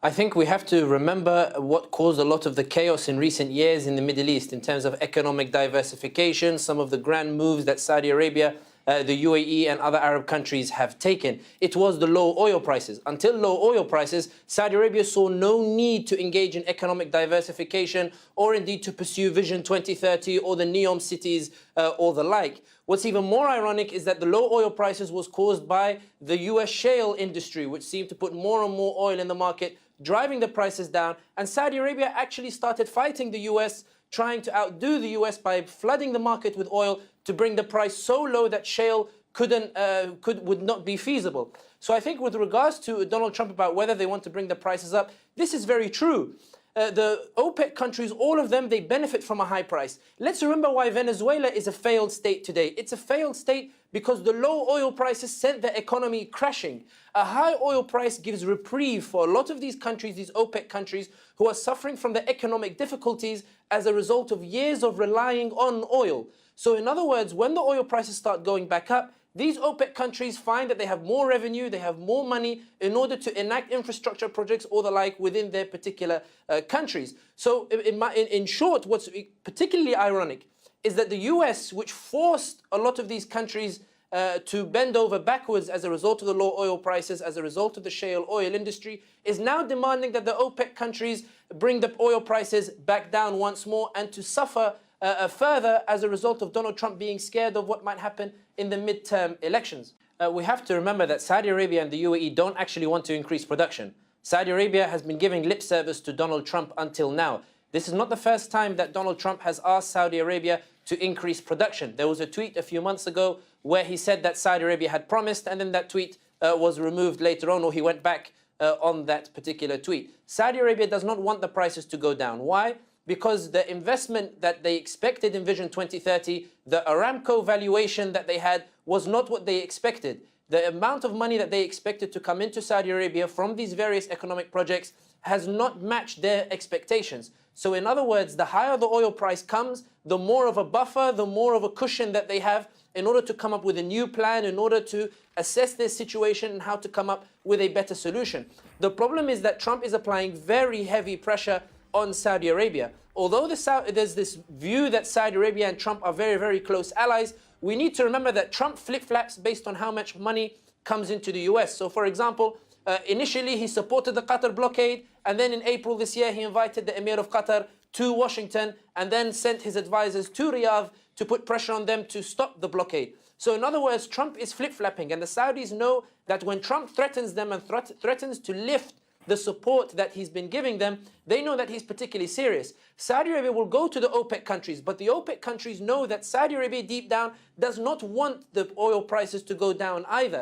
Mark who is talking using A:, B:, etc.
A: I think we have to remember what caused a lot of the chaos in recent years in the Middle East in terms of economic diversification, some of the grand moves that Saudi Arabia, the UAE and other Arab countries have taken. It was the low oil prices. Until low oil prices, Saudi Arabia saw no need to engage in economic diversification or indeed to pursue Vision 2030 or the NEOM cities or the like. What's even more ironic is that the low oil prices was caused by the US shale industry, which seemed to put more and more oil in the market, driving the prices down. And Saudi Arabia actually started fighting the US, trying to outdo the US by flooding the market with oil to bring the price so low that shale would not be feasible. So I think with regards to Donald Trump about whether they want to bring the prices up, this is very true. The OPEC countries, all of them, they benefit from a high price. Let's remember why Venezuela is a failed state today. It's a failed state because the low oil prices sent the economy crashing. A high oil price gives reprieve for a lot of these countries, these OPEC countries, who are suffering from the economic difficulties as a result of years of relying on oil. So in other words, when the oil prices start going back up, these OPEC countries find that they have more revenue, they have more money in order to enact infrastructure projects or the like within their particular countries. So in short, what's particularly ironic is that the US, which forced a lot of these countries to bend over backwards as a result of the low oil prices, as a result of the shale oil industry, is now demanding that the OPEC countries bring the oil prices back down once more and to suffer further as a result of Donald Trump being scared of what might happen in the midterm elections. We have to remember that Saudi Arabia and the UAE don't actually want to increase production. Saudi Arabia has been giving lip service to Donald Trump until now. This is not the first time that Donald Trump has asked Saudi Arabia to increase production. There was a tweet a few months ago where he said that Saudi Arabia had promised, and then that tweet was removed later on, or he went back on that particular tweet. Saudi Arabia does not want the prices to go down. Why? Because the investment that they expected in Vision 2030, the Aramco valuation that they had was not what they expected. The amount of money that they expected to come into Saudi Arabia from these various economic projects has not matched their expectations. So in other words, the higher the oil price comes, the more of a buffer, the more of a cushion that they have in order to come up with a new plan, in order to assess their situation and how to come up with a better solution. The problem is that Trump is applying very heavy pressure on Saudi Arabia. Although there's this view that Saudi Arabia and Trump are very, very close allies, we need to remember that Trump flip-flaps based on how much money comes into the US. So for example, initially he supported the Qatar blockade, and then in April this year he invited the Emir of Qatar to Washington and then sent his advisors to Riyadh to put pressure on them to stop the blockade. So in other words, Trump is flip-flapping, and the Saudis know that when Trump threatens them and threatens to lift the support that he's been giving them, they know that he's particularly serious. Saudi Arabia will go to the OPEC countries, but the OPEC countries know that Saudi Arabia deep down does not want the oil prices to go down either.